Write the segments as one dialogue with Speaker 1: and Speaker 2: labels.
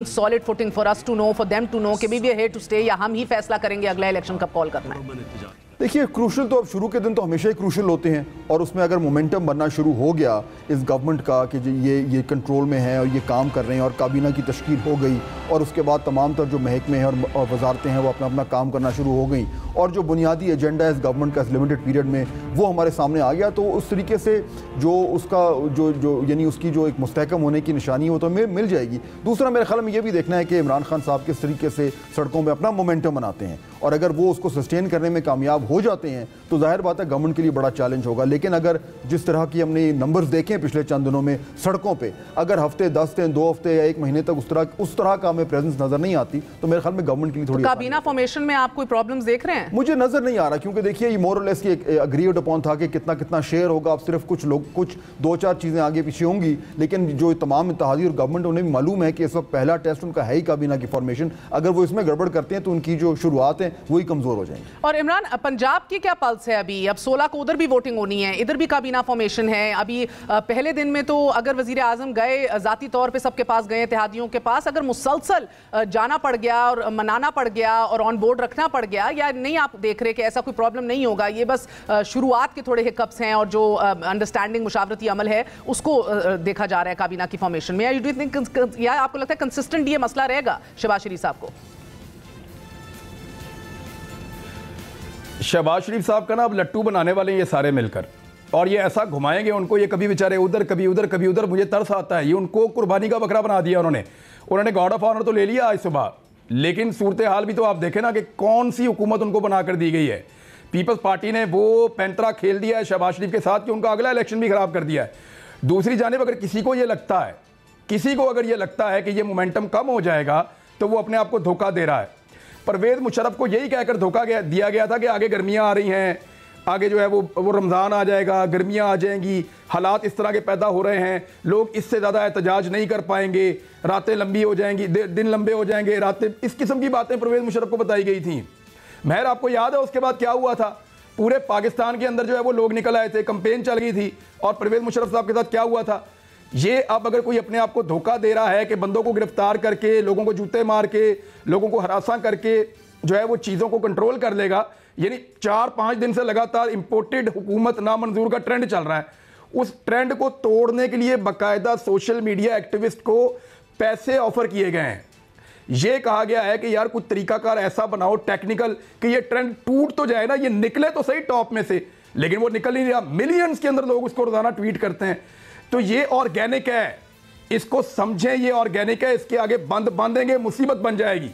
Speaker 1: solid footing for us to know, for them to know कि we are here to stay या हम ही फैसला करेंगे अगला इलेक्शन कब कॉल करना है।
Speaker 2: देखिए क्रूशल तो अब शुरू के दिन तो हमेशा ही क्रूशल होते हैं और उसमें अगर मोमेंटम बनना शुरू हो गया इस गवर्नमेंट का कि ये कंट्रोल में है और ये काम कर रहे हैं और काबीना की तश्कील हो गई और उसके बाद तमाम तर जो महकमे हैं और वजारतें हैं वो अपना अपना काम करना शुरू हो गई और जो बुनियादी एजेंडा है इस गवर्नमेंट का इस लिमिटेड पीरियड में वो हमारे सामने आ गया, तो उस तरीके से जो उसका जो यानी उसकी जो एक मुस्तहकम होने की निशानी है वो तो मिल जाएगी। दूसरा मेरे ख्याल में ये भी देखना है कि इमरान खान साहब किस तरीके से सड़कों में अपना मोमेंटम बनाते हैं और अगर वो उसको सस्टेन करने में कामयाब हो जाते हैं तो जाहिर बात है गवर्नमेंट के लिए बड़ा चैलेंज होगा। लेकिन अगर जिस तरह की हमने नंबर्स देखे हैं पिछले चंद दिनों में सड़कों पे, अगर हफ्ते 10 दिन 2 हफ्ते या 1 महीने तक उस तरह का हमें प्रेजेंस नजर नहीं आती तो मेरे ख्याल में गवर्नमेंट के लिए थोड़ी
Speaker 1: काबीना फॉर्मेशन में आप कोई प्रॉब्लम्स देख रहे हैं?
Speaker 2: मुझे नजर नहीं आ रहा, क्योंकि देखिए ये मोर और लेस की एग्रीड अपॉन था कि कितना शेयर होगा। अब सिर्फ कुछ लोग कुछ 2-4 चीजें आगे पीछे होंगी, लेकिन जो तमाम इत्तेहादी और गवर्नमेंट उन्हें भी मालूम है कि इस वक्त पहला टेस्ट उनका है ही काबीना की फॉर्मेशन। अगर वो इसमें गड़बड़ करते हैं तो उनकी जो शुरुआत है वही कमजोर हो जाएंगी।
Speaker 1: और इमरान, पंजाब की क्या पल्स है अभी? अब 16 को उधर भी वोटिंग होनी है, इधर भी काबीना फॉर्मेशन है। अभी पहले दिन में तो अगर वजीर आजम गए जाती तौर पे सबके पास गए, इत्तेहादियों के पास, अगर मुसलसल जाना पड़ गया और मनाना पड़ गया और ऑन बोर्ड रखना पड़ गया, या नहीं आप देख रहे कि ऐसा कोई प्रॉब्लम नहीं होगा, ये बस शुरुआत के थोड़े हिकअप्स हैं और जो अंडरस्टैंडिंग मुशावरती अमल है उसको देखा जा रहा है काबीना की फॉर्मेशन में? या डू थिंक या आपको लगता है कंसिस्टेंट ये मसला रहेगा शहबाज शरीफ साहब को?
Speaker 3: शहबाज शरीफ साहब का ना अब लट्टू बनाने वाले हैं ये सारे मिलकर, और ये ऐसा घुमाएंगे उनको, ये कभी बेचारे उधर कभी उधर कभी उधर। मुझे तरस आता है, ये उनको कुर्बानी का बकरा बना दिया उन्होंने गॉड ऑफ ऑनर तो ले लिया आज सुबह, लेकिन सूरत हाल भी तो आप देखें ना कि कौन सी हुकूमत उनको बनाकर दी गई है। पीपल्स पार्टी ने वो पैंतरा खेल दिया है शहबाज शरीफ के साथ कि उनका अगला इलेक्शन भी खराब कर दिया है। दूसरी जानिब अगर किसी को अगर ये लगता है कि ये मोमेंटम कम हो जाएगा तो वो अपने आप को धोखा दे रहा है। परवेज मुशर्रफ को यही कहकर धोखा दिया गया था कि आगे गर्मियां आ रही हैं, आगे जो है वो रमज़ान आ जाएगा, गर्मियां आ जाएंगी, हालात इस तरह के पैदा हो रहे हैं, लोग इससे ज़्यादा एहतजाज नहीं कर पाएंगे, रातें लंबी हो जाएंगी, दिन लंबे हो जाएंगे, रातें, इस किस्म की बातें परवेज मुशर्रफ को बताई गई थी। महर आपको याद है उसके बाद क्या हुआ था? पूरे पाकिस्तान के अंदर जो है वो लोग निकल आए थे, कंपेन चल गई थी, और परवेज मुशर्रफ साहब के साथ क्या हुआ था? ये अब अगर कोई अपने आप को धोखा दे रहा है कि बंदों को गिरफ्तार करके, लोगों को जूते मार के, लोगों को हरासा करके जो है वो चीज़ों को कंट्रोल कर लेगा, यानी 4-5 दिन से लगातार इंपोर्टेड हुकूमत नामंजूर का ट्रेंड चल रहा है, उस ट्रेंड को तोड़ने के लिए बाकायदा सोशल मीडिया एक्टिविस्ट को पैसे ऑफर किए गए हैं। ये कहा गया है कि यार कुछ तरीकाकार ऐसा बनाओ टेक्निकल कि ये ट्रेंड टूट तो जाए ना, ये निकले तो सही टॉप में से, लेकिन वो निकल नहीं रहा। मिलियंस के अंदर लोग उसको रोजाना ट्वीट करते हैं। तो ये ऑर्गेनिक है, इसको समझें, ये ऑर्गेनिक है, इसके आगे बंद बांधेंगे मुसीबत बन जाएगी।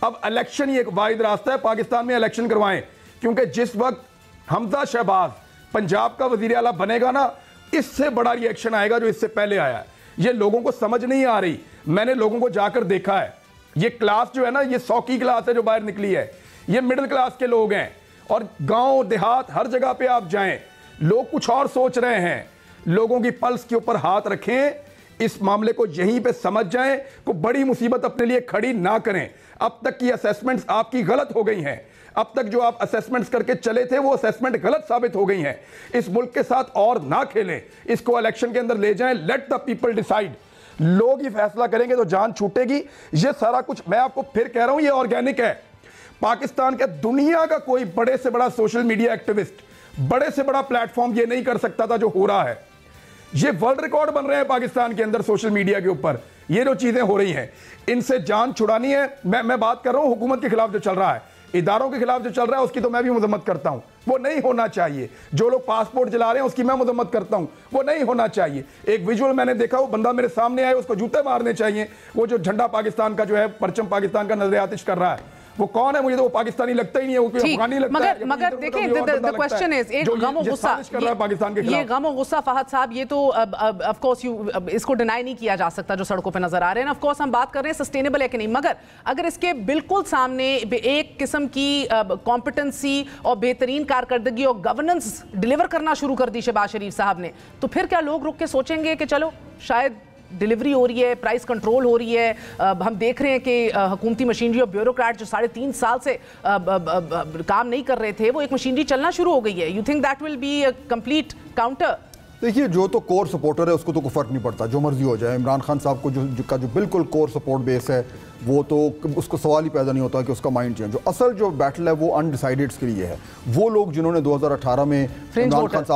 Speaker 3: अब इलेक्शन ही एक वाहिद रास्ता है, पाकिस्तान में इलेक्शन करवाएं, क्योंकि जिस वक्त हमजा शहबाज पंजाब का वजीर आला बनेगा ना, इससे बड़ा रिएक्शन आएगा जो इससे पहले आया है। ये लोगों को समझ नहीं आ रही, मैंने लोगों को जाकर देखा है। ये क्लास जो है ना, ये 100 की क्लास है जो बाहर निकली है, ये मिडिल क्लास के लोग हैं, और गांव देहात हर जगह पे आप जाएं, लोग कुछ और सोच रहे हैं। लोगों की पल्स के ऊपर हाथ रखें, इस मामले को यहीं पे समझ जाएं, को बड़ी मुसीबत अपने लिए खड़ी ना करें। अब तक की असेसमेंट्स आपकी गलत हो गई हैं, अब तक जो आप असेसमेंट्स करके चले थे वो असेसमेंट गलत साबित हो गई हैं। इस मुल्क के साथ और ना खेलें, इसको इलेक्शन के अंदर ले जाएं, लेट द पीपल डिसाइड। लोग ही फैसला करेंगे तो जान छूटेगी। ये सारा कुछ मैं आपको फिर कह रहा हूं, ये ऑर्गेनिक है। पाकिस्तान के दुनिया का कोई बड़े से बड़ा सोशल मीडिया एक्टिविस्ट, बड़े से बड़ा प्लेटफॉर्म ये नहीं कर सकता था जो हो रहा है। ये वर्ल्ड रिकॉर्ड बन रहे हैं पाकिस्तान के अंदर सोशल मीडिया के ऊपर, ये जो चीजें हो रही हैं इनसे जान छुड़ानी है। मैं बात कर रहा हूं हुकूमत के खिलाफ जो चल रहा है, इदारों के खिलाफ जो चल रहा है, उसकी तो मैं भी मजम्मत करता हूं, वो नहीं होना चाहिए। जो लोग पासपोर्ट जला रहे हैं उसकी मैं मजम्मत करता हूं, वो नहीं होना चाहिए। एक विजुअल मैंने देखा, वो बंदा मेरे सामने आया, उसको जूते मारने चाहिए। वो जो झंडा पाकिस्तान का जो है, परचम पाकिस्तान का नजर आतिश कर रहा है, वो कौन है? मुझे तो वो पाकिस्तानी लगता ही नहीं है, वो कोई अफगानी लगता है।
Speaker 1: मगर देखिए द क्वेश्चन इज, एक गम और गुस्सा कर रहा है पाकिस्तान के खिलाफ, ये गम और गुस्सा फहद साहब, ये तो ऑफ कोर्स इसको डिनाई नहीं किया जा सकता जो सड़कों पे नजर आ रहे हैं। ऑफ कोर्स हम बात कर रहे हैं सस्टेनेबल है कि नहीं, मगर अगर इसके बिल्कुल सामने एक किस्म की कॉम्पिटेंसी और बेहतरीन कारकर्दगी और गवर्नेंस डिलीवर करना शुरू कर दी शहबाज शरीफ साहब ने, तो फिर क्या लोग रुक के सोचेंगे कि चलो शायद डिलीवरी हो रही है, प्राइस कंट्रोल हो रही है? हम देख रहे हैं कि हुकूमती मशीनरी और ब्यूरोक्रेट जो 3.5 साल से काम नहीं कर रहे थे, वो एक मशीनरी चलना शुरू हो गई है। You think that will be a complete counter?
Speaker 2: دیکھیے جو تو کور سپورٹر ہے اس کو تو کوئی فرق نہیں پڑتا، جو مرضی ہو جائے. عمران خان صاحب کو جو بالکل کور سپورٹ بیس ہے وہ تو اس کو سوال ہی پیدا نہیں ہوتا کہ اس کا مائنڈ چینج ہو. اصل جو بیٹل ہے وہ انڈیسائیڈڈس کے لیے ہے. وہ لوگ جنہوں نے 2018 میں عمران خان صاحب